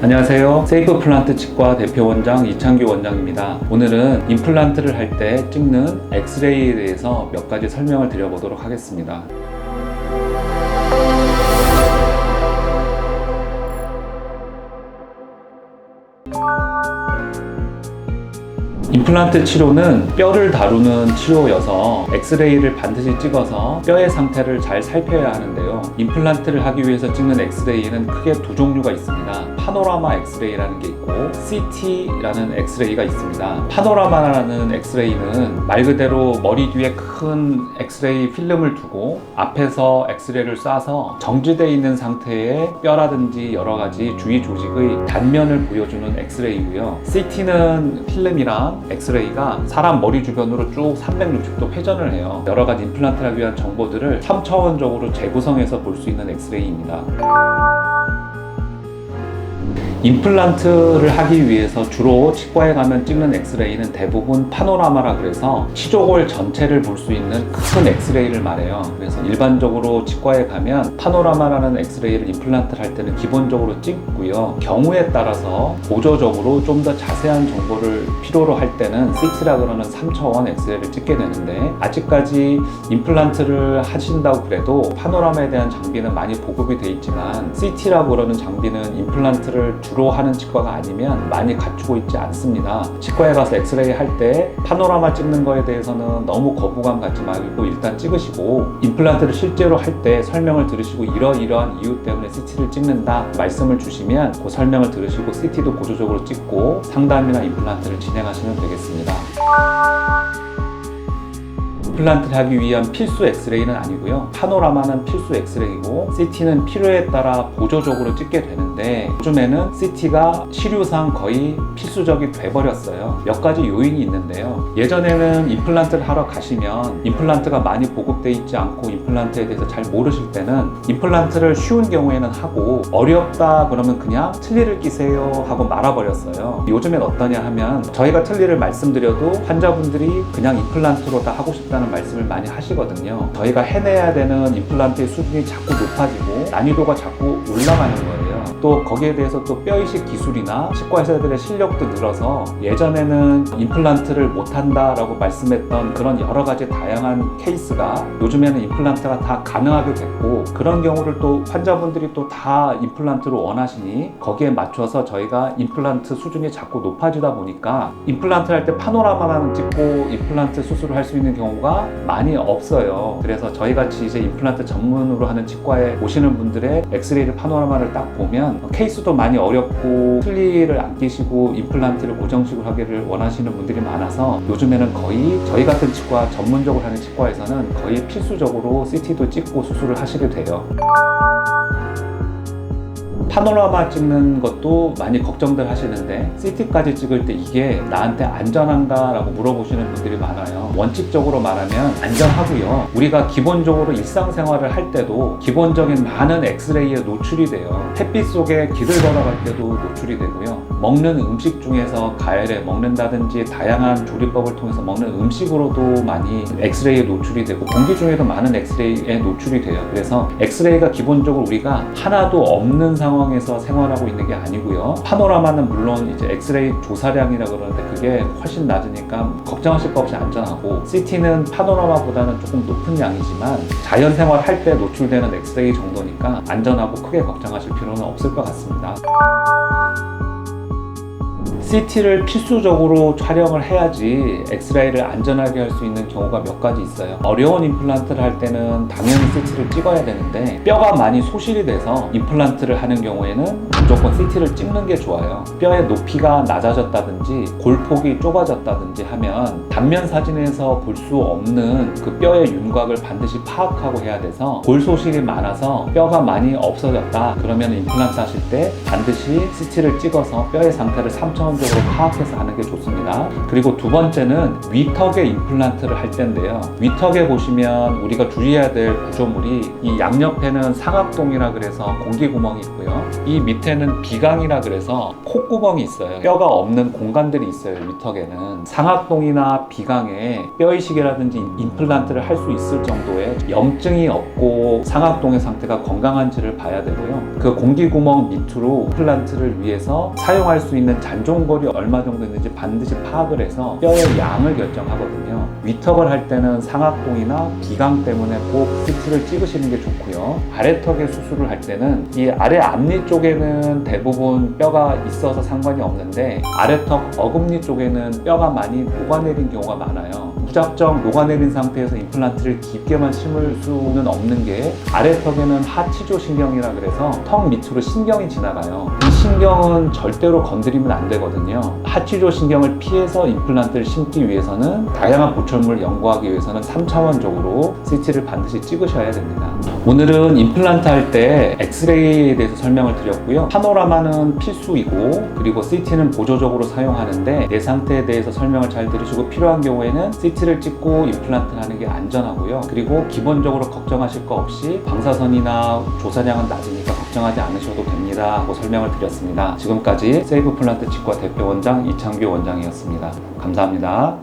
안녕하세요. 세이프 플란트 치과 대표 원장 이창규 원장입니다. 오늘은 임플란트를 할 때 찍는 엑스레이에 대해서 몇 가지 설명을 드려보도록 하겠습니다. 임플란트 치료는 뼈를 다루는 치료여서 엑스레이를 반드시 찍어서 뼈의 상태를 잘 살펴야 하는데요. 임플란트를 하기 위해서 찍는 엑스레이는 크게 두 종류가 있습니다. 파노라마 엑스레이라는 게 있고 CT라는 엑스레이가 있습니다. 파노라마라는 엑스레이는 말 그대로 머리 뒤에 큰 엑스레이 필름을 두고 앞에서 엑스레이를 쏴서 정지되어 있는 상태의 뼈라든지 여러 가지 주위 조직의 단면을 보여주는 엑스레이고요. CT는 필름이랑 엑스레이가 사람 머리 주변으로 쭉 360도 회전을 해요. 여러 가지 임플란트를 하기 위한 정보들을 3차원적으로 재구성해서 볼 수 있는 엑스레이입니다. 임플란트를 하기 위해서 주로 치과에 가면 찍는 엑스레이는 대부분 파노라마라 그래서 치조골 전체를 볼 수 있는 큰 엑스레이를 말해요. 그래서 일반적으로 치과에 가면 파노라마라는 엑스레이를 임플란트를 할 때는 기본적으로 찍고요. 경우에 따라서 보조적으로 좀 더 자세한 정보를 필요로 할 때는 CT라 그러는 3차원 엑스레이를 찍게 되는데, 아직까지 임플란트를 하신다고 그래도 파노라마에 대한 장비는 많이 보급이 돼 있지만 CT라고 그러는 장비는 임플란트를 주로 하는 치과가 아니면 많이 갖추고 있지 않습니다. 치과에 가서 엑스레이 할 때 파노라마 찍는 거에 대해서는 너무 거부감 갖지 말고 일단 찍으시고, 임플란트를 실제로 할 때 설명을 들으시고 이러이러한 이유 때문에 CT를 찍는다 말씀을 주시면 그 설명을 들으시고 CT도 보조적으로 찍고 상담이나 임플란트를 진행하시면 되겠습니다. 임플란트를 하기 위한 필수 엑스레이는 아니고요. 파노라마는 필수 엑스레이고 CT는 필요에 따라 보조적으로 찍게 되는데, 요즘에는 CT가 시류상 거의 필수적이 돼버렸어요. 몇 가지 요인이 있는데요. 예전에는 임플란트를 하러 가시면 임플란트가 많이 보급되어 있지 않고 임플란트에 대해서 잘 모르실 때는 임플란트를 쉬운 경우에는 하고 어렵다 그러면 그냥 틀니를 끼세요 하고 말아버렸어요. 요즘엔 어떠냐 하면 저희가 틀니를 말씀드려도 환자분들이 그냥 임플란트로 다 하고 싶다는 말씀을 많이 하시거든요. 저희가 해내야 되는 임플란트의 수준이 자꾸 높아지고 난이도가 자꾸 올라가는 거예요. 또 거기에 대해서 또 뼈이식 기술이나 치과 의사들의 실력도 늘어서 예전에는 임플란트를 못한다 라고 말씀했던 그런 여러 가지 다양한 케이스가 요즘에는 임플란트가 다 가능하게 됐고, 그런 경우를 또 환자분들이 또 다 임플란트를 원하시니 거기에 맞춰서 저희가 임플란트 수준이 자꾸 높아지다 보니까 임플란트 할 때 파노라마만 찍고 임플란트 수술을 할 수 있는 경우가 많이 없어요. 그래서 저희같이 이제 임플란트 전문으로 하는 치과에 오시는 분들의 엑스레이를 파노라마를 딱 보면 케이스도 많이 어렵고 틀니를 안 끼시고 임플란트를 고정식으로 하기를 원하시는 분들이 많아서 요즘에는 거의 저희 같은 치과, 전문적으로 하는 치과에서는 거의 필수적으로 CT도 찍고 수술을 하시게 돼요. 파노라마 찍는 것도 많이 걱정들 하시는데, CT까지 찍을 때 이게 나한테 안전한가 라고 물어보시는 분들이 많아요. 원칙적으로 말하면 안전하고요. 우리가 기본적으로 일상생활을 할 때도 기본적인 많은 엑스레이에 노출이 돼요. 햇빛 속에 길을 걸어갈 때도 노출이 되고요. 먹는 음식 중에서 가열에 먹는다든지 다양한 조리법을 통해서 먹는 음식으로도 많이 엑스레이에 노출이 되고, 공기 중에도 많은 엑스레이에 노출이 돼요. 그래서 엑스레이가 기본적으로 우리가 하나도 없는 상황에서 생활하고 있는 게 아니고요. 파노라마는 물론 이제 엑스레이 조사량이라 그러는데 그게 훨씬 낮으니까 걱정하실 거 없이 안전하고, CT는 파노라마보다는 조금 높은 양이지만 자연생활 할 때 노출되는 엑스레이 정도니까 안전하고 크게 걱정하실 필요는 없을 것 같습니다. CT를 필수적으로 촬영을 해야지 엑스레이를 안전하게 할 수 있는 경우가 몇 가지 있어요. 어려운 임플란트를 할 때는 당연히 CT를 찍어야 되는데, 뼈가 많이 소실이 돼서 임플란트를 하는 경우에는 무조건 CT를 찍는 게 좋아요. 뼈의 높이가 낮아졌다든지 골폭이 좁아졌다든지 하면 단면 사진에서 볼 수 없는 그 뼈의 윤곽을 반드시 파악하고 해야 돼서, 골 소실이 많아서 뼈가 많이 없어졌다 그러면 임플란트 하실 때 반드시 CT를 찍어서 뼈의 상태를 3차원적으로 우선적으로 파악해서 하는 게 좋습니다. 그리고 두 번째는 위턱에 임플란트를 할 때인데요. 위턱에 보시면 우리가 주의해야 될 구조물이 이 양옆에는 상악동이라 그래서 공기구멍이 있고요. 이 밑에는 비강이라 그래서 콧구멍이 있어요. 뼈가 없는 공간들이 있어요. 위턱에는 상악동이나 비강에 뼈이식이라든지 임플란트를 할 수 있을 정도의 염증이 없고 상악동의 상태가 건강한지를 봐야 되고요. 그 공기구멍 밑으로 임플란트를 위해서 사용할 수 있는 잔존거리 얼마 정도 있는지 반드시 파악을 해서 뼈의 양을 결정하거든요. 위턱을 할 때는 상악동이나 비강 때문에 꼭 CT를 찍으시는 게 좋고요. 아래턱에 수술을 할 때는 이 아래 앞니 쪽에는 대부분 뼈가 있어서 상관이 없는데 아래턱 어금니 쪽에는 뼈가 많이 녹아내린 경우가 많아요. 무작정 녹아내린 상태에서 임플란트를 깊게만 심을 수는 없는 게 아래턱에는 하치조 신경이라 그래서 턱 밑으로 신경이 지나가요. 이 신경은 절대로 건드리면 안 되거든요. 하치조 신경을 피해서 임플란트를 심기 위해서는 다양한 보철물을 연구하기 위해서는 3차원적으로 CT를 반드시 찍으셔야 됩니다. 오늘은 임플란트 할 때 엑스레이에 대해서 설명을 드렸고요. 파노라마는 필수이고 그리고 CT는 보조적으로 사용하는데 내 상태에 대해서 설명을 잘 들으시고 필요한 경우에는 CT를 찍고 임플란트를 하는 게 안전하고요. 그리고 기본적으로 걱정하실 거 없이 방사선이나 조사량은 낮으니까 걱정하지 않으셔도 됩니다 하고 설명을 드렸습니다. 지금까지 세이브 플란트 치과 대표 원장 이창규 원장이었습니다. 감사합니다.